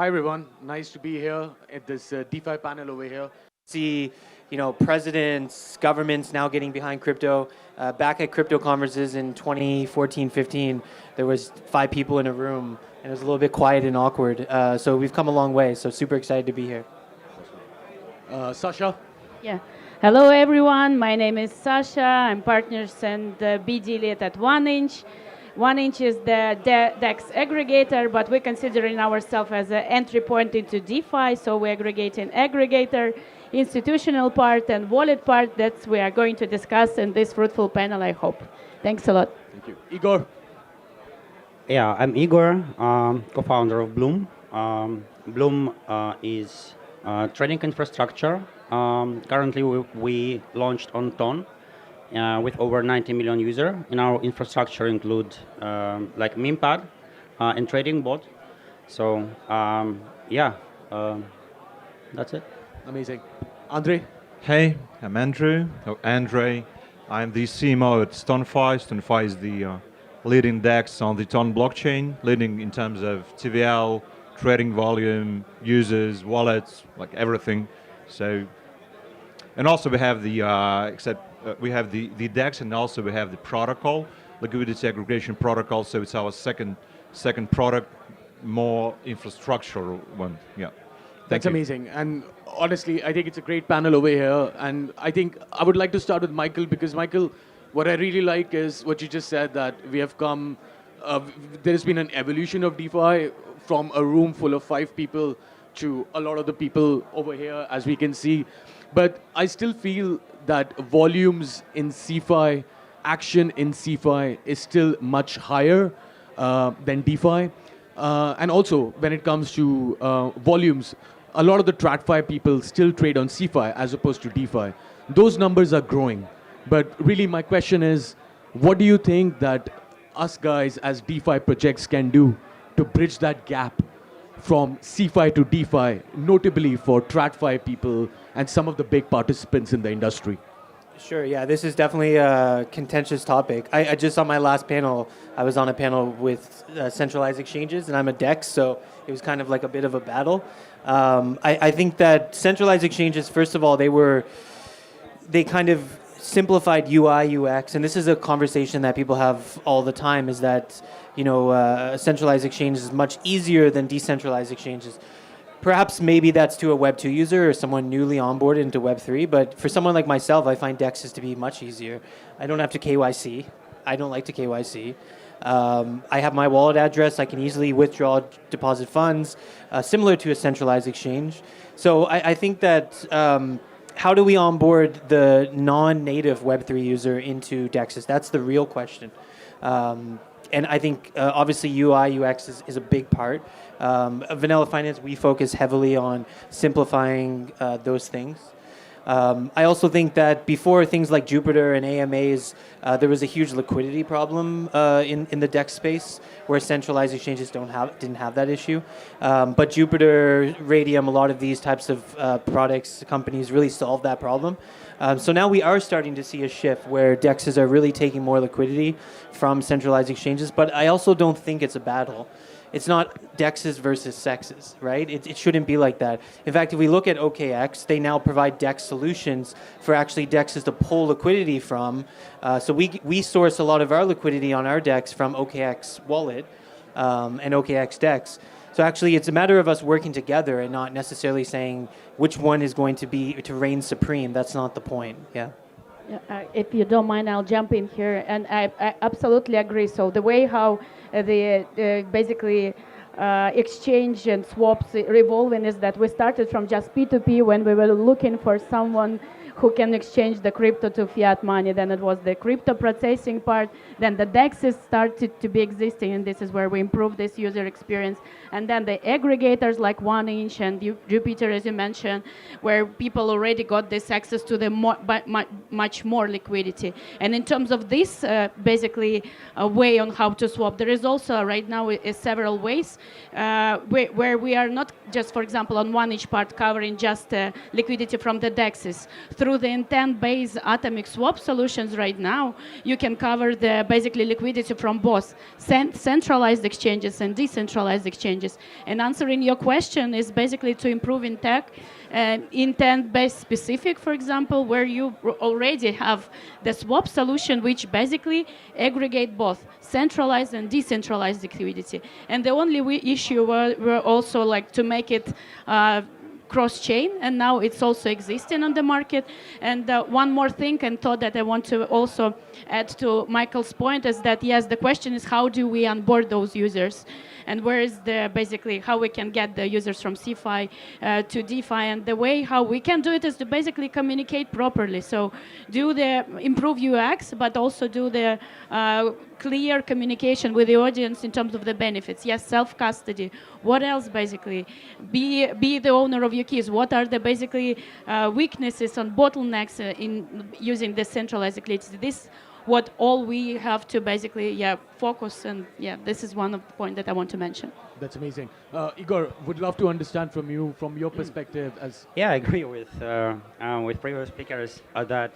Hi everyone, nice to be here at this DeFi panel over here. See, presidents, governments now getting behind crypto. Back at crypto conferences in 2014-15, there was 5 people in a room, and it was a little bit quiet and awkward. So we've come a long way. So super excited to be here. Sasha? Yeah. Hello, everyone. My name is Sasha. I'm partners and BD lead at 1inch. 1inch is the DEX aggregator, but we're considering ourselves as an entry point into DeFi. So we're aggregating aggregator, institutional part, and wallet part that we are going to discuss in this fruitful panel, I hope. Thanks a lot. Thank you. Igor? Yeah, I'm Igor, co-founder of Bloom. Bloom is trading infrastructure. Currently, we launched on Ton with over 90 million users. In our infrastructure include like memepad and trading bot. So that's it. Amazing. Andre? Hey, I'm Andrew, Andre. I'm the CMO at StoneFi. StoneFi is the leading DEX on the Ton blockchain, leading in terms of TVL, trading volume, users, wallets, like everything. So, and also we have the we have the DEX, and also we have the protocol, liquidity aggregation protocol. So it's our second product, more infrastructural one. Yeah. That's amazing. And honestly, I think it's a great panel over here. And I think I would like to start with Michael, because Michael, what I really like is what you just said, that we have come, there's been an evolution of DeFi from a room full of 5 people to a lot of the people over here, as we can see. But I still feel that volumes in CeFi, action in CeFi is still much higher than DeFi. And also, when it comes to volumes, a lot of the TradFi people still trade on CeFi as opposed to DeFi. Those numbers are growing. But really, my question is, what do you think that us guys as DeFi projects can do to bridge that gap from CeFi to DeFi, notably for TradFi people and some of the big participants in the industry? Sure, yeah, this is definitely a contentious topic. I just on my last panel, I was on a panel with centralized exchanges, and I'm a DEX, so it was kind of like a bit of a battle. I think that centralized exchanges, first of all, they kind of simplified UI, UX, and this is a conversation that people have all the time, is that centralized exchange is much easier than decentralized exchanges. Perhaps maybe that's to a Web 2 user or someone newly onboarded into Web 3, but for someone like myself, I find DEXs to be much easier. I don't have to KYC. I don't like to KYC. I have my wallet address. I can easily withdraw, deposit funds, similar to a centralized exchange. So I think that how do we onboard the non-native Web 3 user into DEXs? That's the real question. And I think obviously UI, UX is a big part. Vanilla Finance, we focus heavily on simplifying those things. I also think that before things like Jupiter and AMAs, there was a huge liquidity problem in the DEX space, where centralized exchanges didn't have that issue. But Jupiter, Radium, a lot of these types of products, companies really solved that problem. So now we are starting to see a shift where DEXs are really taking more liquidity from centralized exchanges, but I also don't think it's a battle. It's not DEXs versus SEXs, right? It shouldn't be like that. In fact, if we look at OKX, they now provide DEX solutions for actually DEXs to pull liquidity from. So we source a lot of our liquidity on our DEX from OKX wallet and OKX DEX. So actually, it's a matter of us working together and not necessarily saying which one is going to reign supreme. That's not the point. Yeah. If you don't mind, I'll jump in here, and I absolutely agree. So the way how basically exchange and swaps revolving is that we started from just P2P when we were looking for someone who can exchange the crypto to fiat money. Then it was the crypto processing part. Then the DEXs started to be existing, and this is where we improved this user experience. And then the aggregators like 1inch and Jupiter, as you mentioned, where people already got this access to the much more liquidity. And in terms of this, basically, a way on how to swap, there is also right now several ways where we are not just, for example, on 1inch part covering just liquidity from the DEXs. through the intent-based atomic swap solutions right now, you can cover the basically liquidity from both centralized exchanges and decentralized exchanges. And answering your question is basically to improve in tech, intent-based specific, for example, where you already have the swap solution, which basically aggregate both centralized and decentralized liquidity. And the only issue were also like to make it cross-chain, and now it's also existing on the market. And one more thing and thought that I want to also add to Michael's point is that, yes, the question is how do we onboard those users? And where is the basically how we can get the users from CeFi to DeFi, and the way how we can do it is to basically communicate properly. So do the improve UX, but also do the clear communication with the audience in terms of the benefits. Yes, self-custody. What else basically? Be the owner of your keys. What are the basically weaknesses and bottlenecks in using the centralized liquidity? This what all we have to basically focus, and this is one of the points that I want to mention. That's amazing. Igor, would love to understand from you, from your perspective as... Yeah, I agree with previous speakers that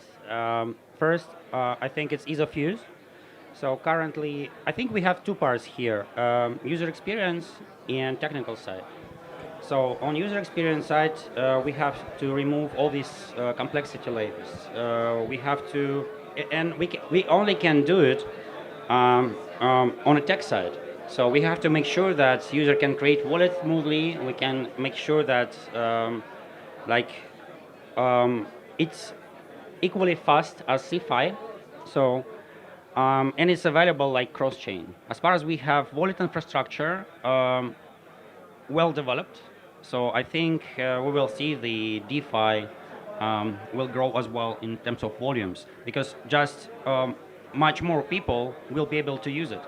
first, I think it's ease of use. So currently, I think we have two parts here, user experience and technical side. So on user experience side, we have to remove all these complexity layers. We have to, and we only can do it on a tech side. So we have to make sure that user can create wallet smoothly. We can make sure that it's equally fast as CeFi. So and it's available like cross-chain. As far as we have wallet infrastructure well developed, so I think we will see the DeFi will grow as well in terms of volumes, because just much more people will be able to use it.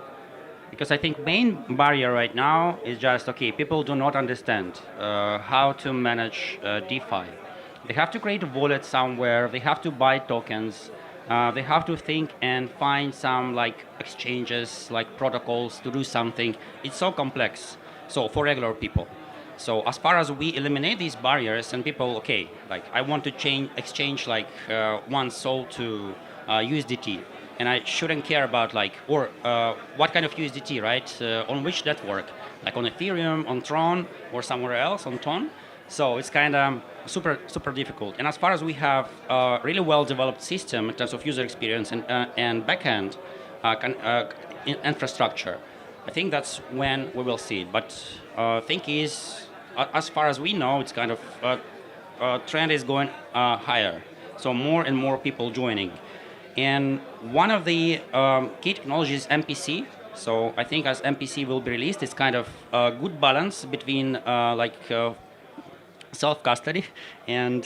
Because I think main barrier right now is just, okay, people do not understand how to manage DeFi. They have to create a wallet somewhere, they have to buy tokens, they have to think and find some like exchanges, like protocols to do something. It's so complex, so for regular people. So as far as we eliminate these barriers and people, okay, like I want to exchange like one SOL to USDT, and I shouldn't care about like, or what kind of USDT, right? On which network, like on Ethereum, on Tron, or somewhere else on Ton. So it's kind of super difficult. And as far as we have a really well-developed system in terms of user experience and backend infrastructure, I think that's when we will see it. But thing is, as far as we know, it's kind of trend is going higher. So more and more people joining. And one of the key technologies is MPC. So I think as MPC will be released, it's kind of a good balance between self-custody and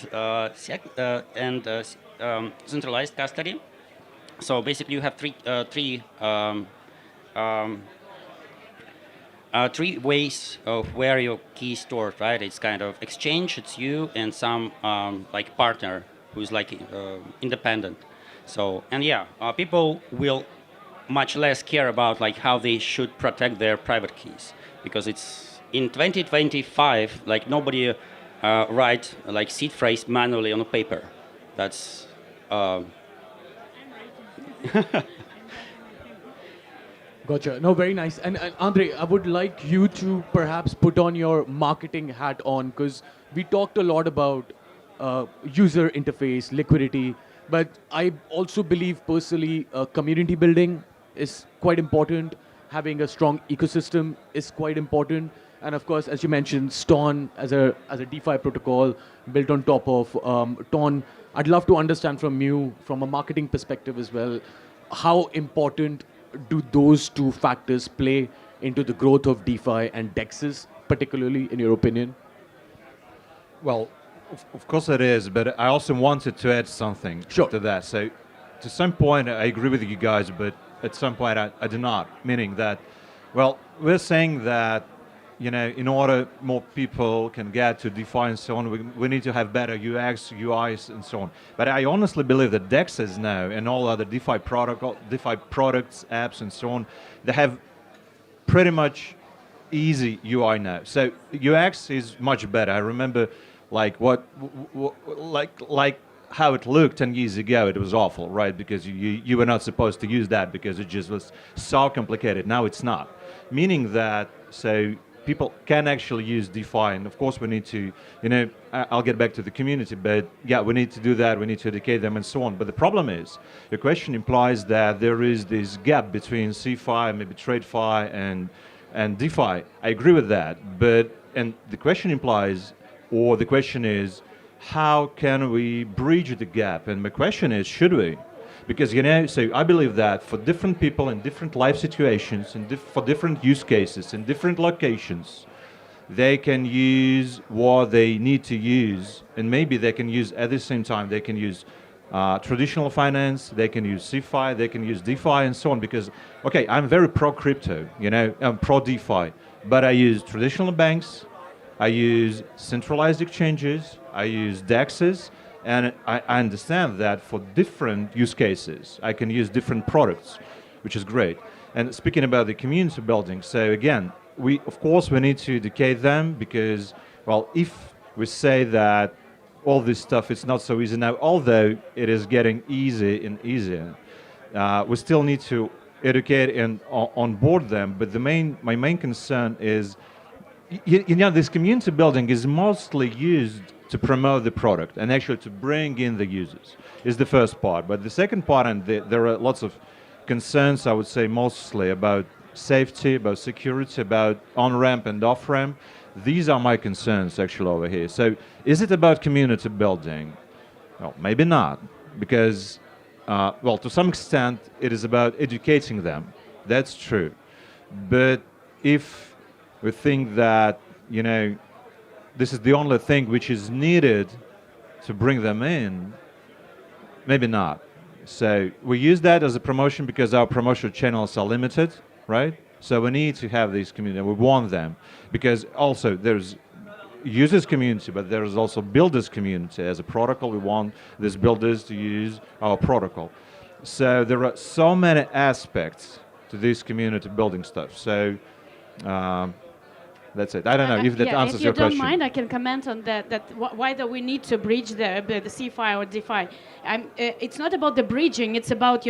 centralized custody. So basically, you have three ways of where your key is stored, right? It's kind of exchange, it's you, and some like partner who's like independent. So, and people will much less care about like how they should protect their private keys, because it's in 2025, like nobody write like seed phrase manually on a paper. That's Gotcha. No, very nice. And Andre, I would like you to perhaps put on your marketing hat on, because we talked a lot about user interface, liquidity, but I also believe personally community building is quite important. Having a strong ecosystem is quite important. And of course, as you mentioned, Ston as a DeFi protocol built on top of Ton. I'd love to understand from you, from a marketing perspective as well, how important do those two factors play into the growth of DeFi and DEXs, particularly in your opinion? Well, of course it is, but I also wanted to add something to that. So to some point, I agree with you guys, but at some point I do not, meaning that, well, we're saying that, you know, in order more people can get to DeFi and so on, we need to have better UX, UIs, and so on. But I honestly believe that DEXs now and all other DeFi products, apps, and so on, they have pretty much easy UI now. So UX is much better. I remember, like how it looked 10 years ago, it was awful, right? Because you were not supposed to use that because it just was so complicated. Now it's not. Meaning that, so people can actually use DeFi, and of course we need to, I'll get back to the community, but yeah, we need to do that, we need to educate them and so on. But the problem is, your question implies that there is this gap between CeFi, maybe TradeFi, and DeFi. I agree with that, but, and the question implies, or the question is, how can we bridge the gap? And my question is, should we? Because, so I believe that for different people in different life situations, and for different use cases, in different locations, they can use what they need to use, and maybe they can use at the same time, they can use traditional finance, they can use CeFi, they can use DeFi, and so on. Because, okay, I'm very pro-crypto, I'm pro-DeFi, but I use traditional banks, I use centralized exchanges, I use DEXs, and I understand that for different use cases, I can use different products, which is great. And speaking about the community building, so again, of course we need to educate them because, well, if we say that all this stuff is not so easy now, although it is getting easier and easier, we still need to educate and onboard them. But my main concern is, this community building is mostly used to promote the product and actually to bring in the users is the first part. But the second part, and there are lots of concerns, I would say mostly about safety, about security, about on-ramp and off-ramp. These are my concerns actually over here. So is it about community building? Well, maybe not, because, to some extent, it is about educating them. That's true. But if we think that, this is the only thing which is needed to bring them in, maybe not. So we use that as a promotion because our promotional channels are limited, right? So we need to have these community, we want them. Because also there's users community, but there is also builders community. As a protocol, we want these builders to use our protocol. So there are so many aspects to this community building stuff. So that's it. I don't know if that answers your question. If you don't mind, I can comment on that why do we need to bridge the CeFi or DeFi. It's not about the bridging, it's about,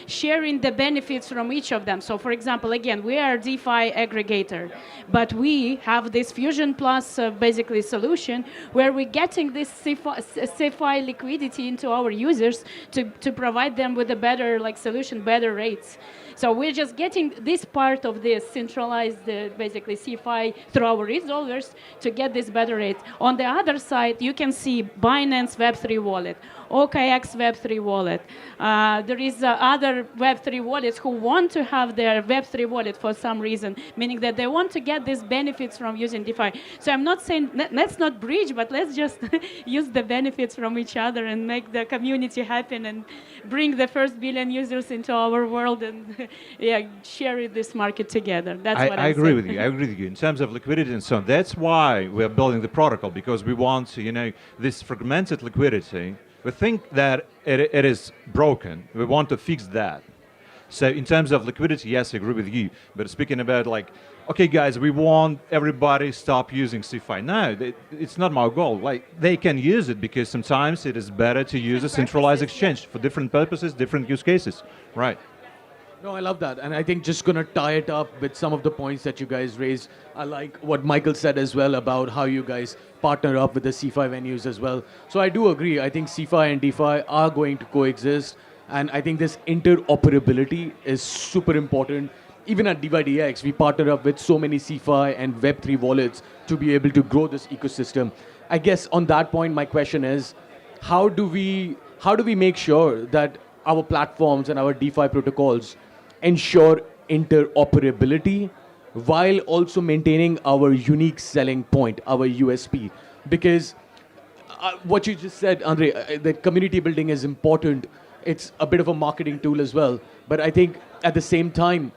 sharing the benefits from each of them. So, for example, again, we are a DeFi aggregator, but we have this Fusion Plus basically solution where we're getting this CeFi liquidity into our users to provide them with a better solution, better rates. So we're just getting this part of this centralized, basically CeFi through our resolvers to get this better rate. On the other side, you can see Binance Web3 wallet, OKX Web3 wallet. There is other Web3 wallets who want to have their Web3 wallet for some reason, meaning that they want to get these benefits from using DeFi. So I'm not saying let's not bridge, but let's just use the benefits from each other and make the community happen and bring the first billion users into our world and share this market together. That's what I agree with you. I agree with you in terms of liquidity and so on. That's why we're building the protocol, because we want to, this fragmented liquidity. We think that it is broken. We want to fix that. So in terms of liquidity, yes, I agree with you. But speaking about okay, guys, we want everybody stop using CeFi. No, it's not my goal. They can use it because sometimes it is better to use a centralized exchange for different purposes, different use cases. Right. No, I love that. And I think just going to tie it up with some of the points that you guys raised. I like what Michael said as well about how you guys partner up with the CeFi venues as well. So I do agree. I think CeFi and DeFi are going to coexist. And I think this interoperability is super important. Even at DYDX, we partner up with so many CeFi and Web3 wallets to be able to grow this ecosystem. I guess on that point, my question is, how do we make sure that our platforms and our DeFi protocols ensure interoperability while also maintaining our unique selling point, our USP? Because what you just said, Andre, that community building is important. It's a bit of a marketing tool as well. But I think at the same time,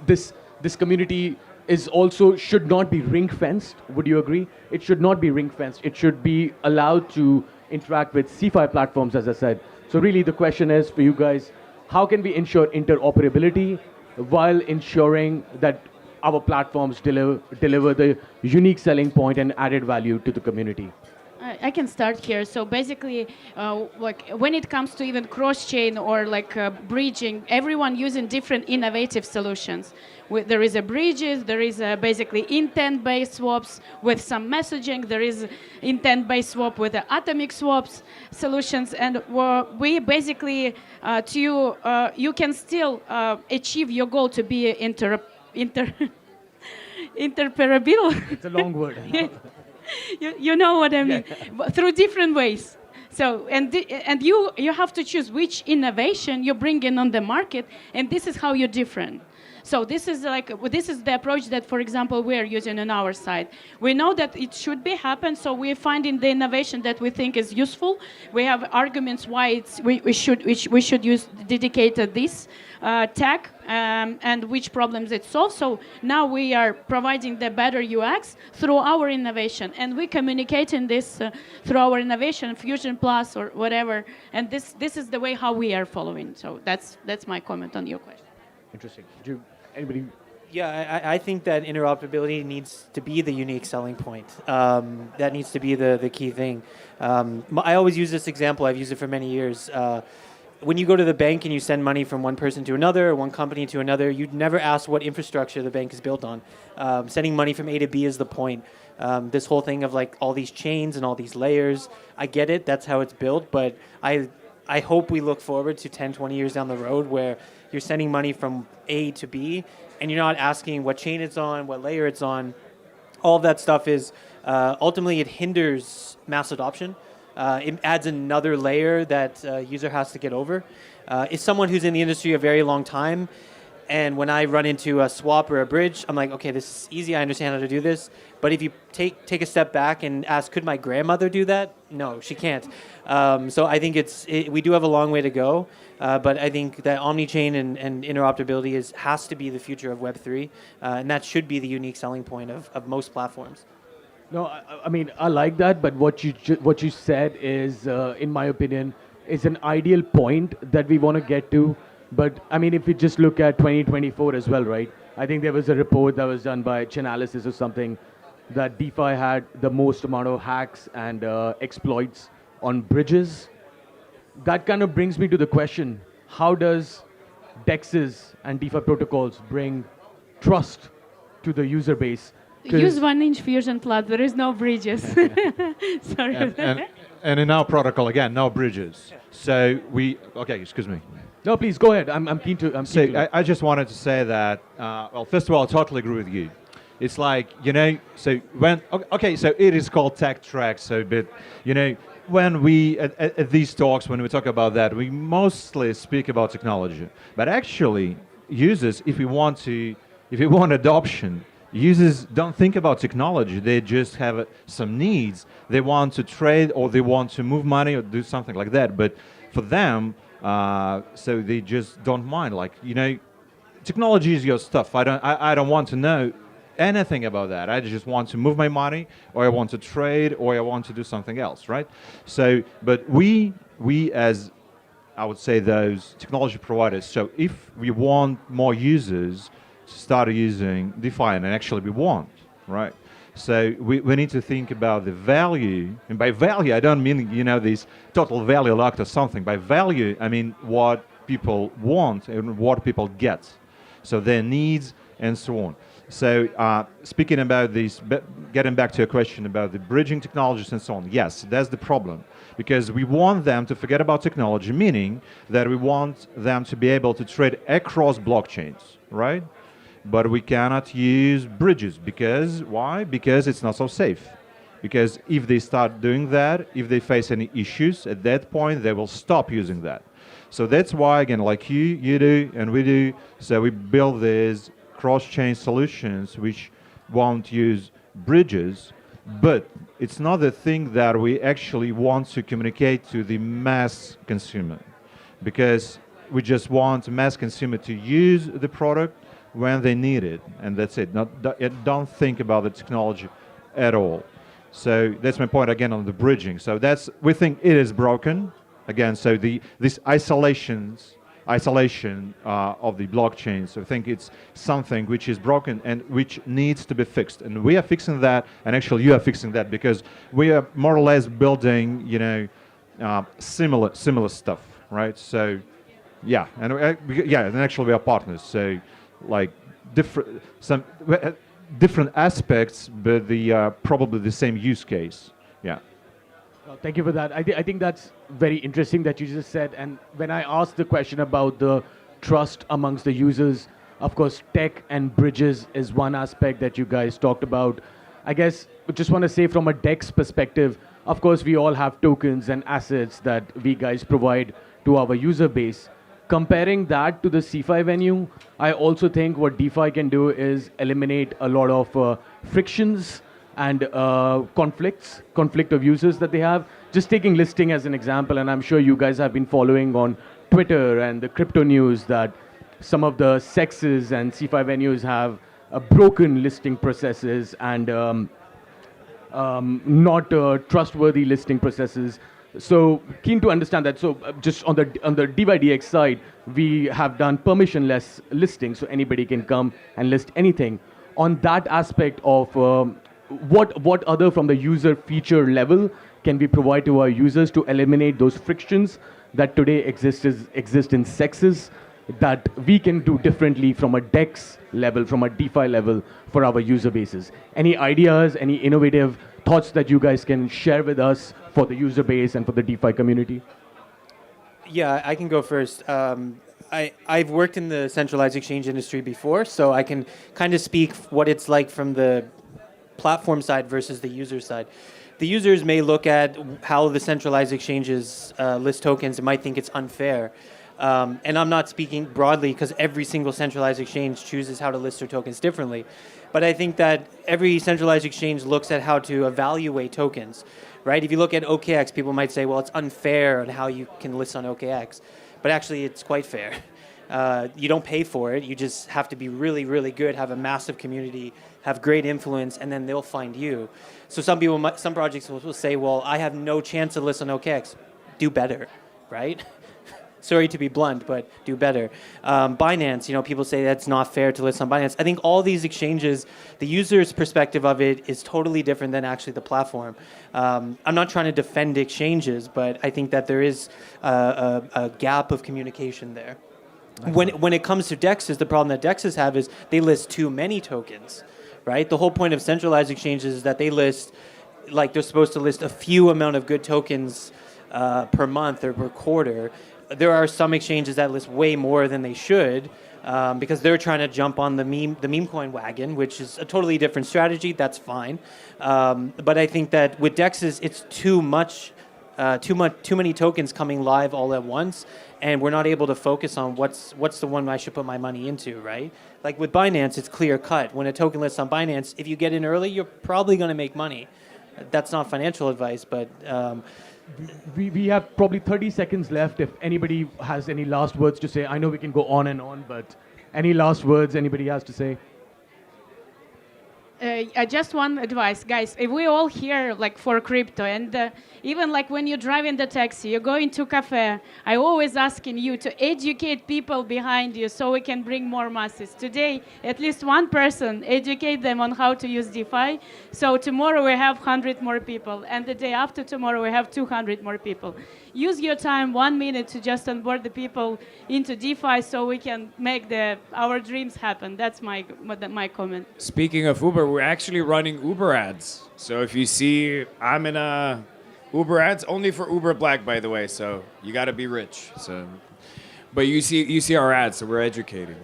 this community is also should not be ring-fenced. Would you agree? It should not be ring-fenced. It should be allowed to interact with CeFi platforms, as I said. So really the question is for you guys, how can we ensure interoperability while ensuring that our platforms deliver the unique selling point and added value to the community? I can start here. So basically, like when it comes to even cross-chain or like bridging, everyone using different innovative solutions. There is a bridges, there is basically intent-based swaps with some messaging, there is intent-based swap with the atomic swaps solutions, and we basically, you can still achieve your goal to be interoperable. It's a long word. You know what I mean, but through different ways. So and you have to choose which innovation you bring in on the market, and this is how you're different. So this is the approach that, for example, we are using on our side. We know that it should be happen, so we're finding the innovation that we think is useful. We have arguments why we should use dedicated this tech and which problems it solves. So now we are providing the better UX through our innovation, and we communicating this through our innovation, Fusion Plus or whatever. And this is the way how we are following. So that's my comment on your question. Interesting. Anybody? Yeah, I think that interoperability needs to be the unique selling point. That needs to be the key thing. I always use this example. I've used it for many years. When you go to the bank and you send money from one person to another, or one company to another, you'd never ask what infrastructure the bank is built on. Sending money from A to B is the point. This whole thing of like all these chains and all these layers, I get it. That's how it's built. But I hope we look forward to 10, 20 years down the road where you're sending money from A to B and you're not asking what chain it's on, what layer it's on. All of that stuff is, ultimately it hinders mass adoption. It adds another layer that a user has to get over. It's someone who's in the industry a very long time, and when I run into a swap or a bridge, I'm like, okay, this is easy, I understand how to do this. But if you take a step back and ask, could my grandmother do that? No, she can't. So I think we do have a long way to go, but I think that omni-chain and interoperability has to be the future of Web3, and that should be the unique selling point of most platforms. No, I mean, I like that, but what you said is, in my opinion, is an ideal point that we want to get to. But I mean, if you just look at 2024 as well, right? I think there was a report that was done by Chainalysis or something that DeFi had the most amount of hacks and exploits on bridges. That kind of brings me to the question, how does DEXs and DeFi protocols bring trust to the user base? Use 1-inch Fusion Plus, there is no bridges. Sorry. And in our protocol, again, no bridges. So okay, excuse me. No, please, go ahead. I'm keen to. I just wanted to say that, well, first of all, I totally agree with you. It's like, so it is called tech track, but, when we, at these talks, when we talk about that, we mostly speak about technology. But actually, users, if we want adoption, users don't think about technology. They just have some needs. They want to trade or they want to move money or do something like that. But for them, so they just don't mind. Like, technology is your stuff. I don't want to know anything about that. I just want to move my money, or I want to trade, or I want to do something else, right? So, but we as, I would say, those technology providers, so if we want more users to start using DeFi, and actually we want, right? So we need to think about the value, and by value I don't mean this total value locked or something. By value I mean what people want and what people get, so their needs and so on. So speaking about this, getting back to your question about the bridging technologies and so on, yes, that's the problem, because we want them to forget about technology, meaning that we want them to be able to trade across blockchains, right? But we cannot use bridges, because why? Because it's not so safe. Because if they start doing that, if they face any issues, at that point they will stop using that. So that's why, again, like you do and we do, so we build these cross-chain solutions which won't use bridges, but it's not the thing that we actually want to communicate to the mass consumer, because we just want mass consumer to use the product when they need it, and that's it. Don't think about the technology at all. So that's my point again on the bridging. So we think it is broken again. So these isolations isolation of the blockchain. So I think it's something which is broken and which needs to be fixed. And we are fixing that, and actually you are fixing that, because we are more or less building, similar stuff, right? So yeah, and and actually we are partners. So like different aspects, but probably the same use case. Yeah. Well, thank you for that. I think that's very interesting that you just said. And when I asked the question about the trust amongst the users, of course, tech and bridges is one aspect that you guys talked about. I guess I just want to say from a DEX perspective, of course, we all have tokens and assets that we guys provide to our user base. Comparing that to the CeFi venue, I also think what DeFi can do is eliminate a lot of frictions and conflict of users that they have. Just taking listing as an example, and I'm sure you guys have been following on Twitter and the crypto news that some of the sexes and CeFi venues have broken listing processes and not trustworthy listing processes. So keen to understand that. So just on the DYDX side, we have done permissionless listing, so anybody can come and list anything. On that aspect of what other from the user feature level can we provide to our users to eliminate those frictions that today exist in sexes that we can do differently from a DEX level, from a DeFi level for our user bases? Any ideas, any innovative thoughts that you guys can share with us for the user base and for the DeFi community? Yeah, I can go first. I've worked in the centralized exchange industry before, so I can kind of speak what it's like from the platform side versus the user side. The users may look at how the centralized exchanges list tokens and might think it's unfair. And I'm not speaking broadly because every single centralized exchange chooses how to list their tokens differently. But I think that every centralized exchange looks at how to evaluate tokens, right? If you look at OKX, people might say, well, it's unfair on how you can list on OKX. But actually, it's quite fair. You don't pay for it. You just have to be really, really good, have a massive community, have great influence, and then they'll find you. So some projects will say, well, I have no chance to list on OKX. Do better, right? Sorry to be blunt, but do better. Binance, people say that's not fair to list on Binance. I think all these exchanges, the user's perspective of it is totally different than actually the platform. I'm not trying to defend exchanges, but I think that there is a gap of communication there. When it comes to DEXs, the problem that DEXs have is they list too many tokens, right? The whole point of centralized exchanges is that they list, like they're supposed to list a few amount of good tokens per month or per quarter. There are some exchanges that list way more than they should because they're trying to jump on the meme coin wagon, which is a totally different strategy. That's fine. But I think that with DEXs, it's too many tokens coming live all at once, and we're not able to focus on what's the one I should put my money into, right? Like with Binance, it's clear cut. When a token lists on Binance, if you get in early, you're probably going to make money. That's not financial advice, but we have probably 30 seconds left. If anybody has any last words to say, I know we can go on and on, but any last words anybody has to say? Just one advice, guys. If we all here like for crypto, and even like when you drive in the taxi, you go into cafe, I always asking you to educate people behind you so we can bring more masses. Today, at least one person educate them on how to use DeFi. So tomorrow we have 100 more people, and the day after tomorrow we have 200 more people. Use your time, 1 minute, to just onboard the people into DeFi so we can make our dreams happen. That's my comment. Speaking of Uber, we're actually running Uber ads. So if you see, I'm in a Uber ads only for Uber Black, by the way. So you got to be rich. So, but you see our ads, so we're educating.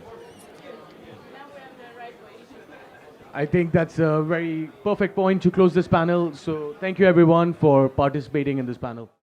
I think that's a very perfect point to close this panel. So thank you everyone for participating in this panel.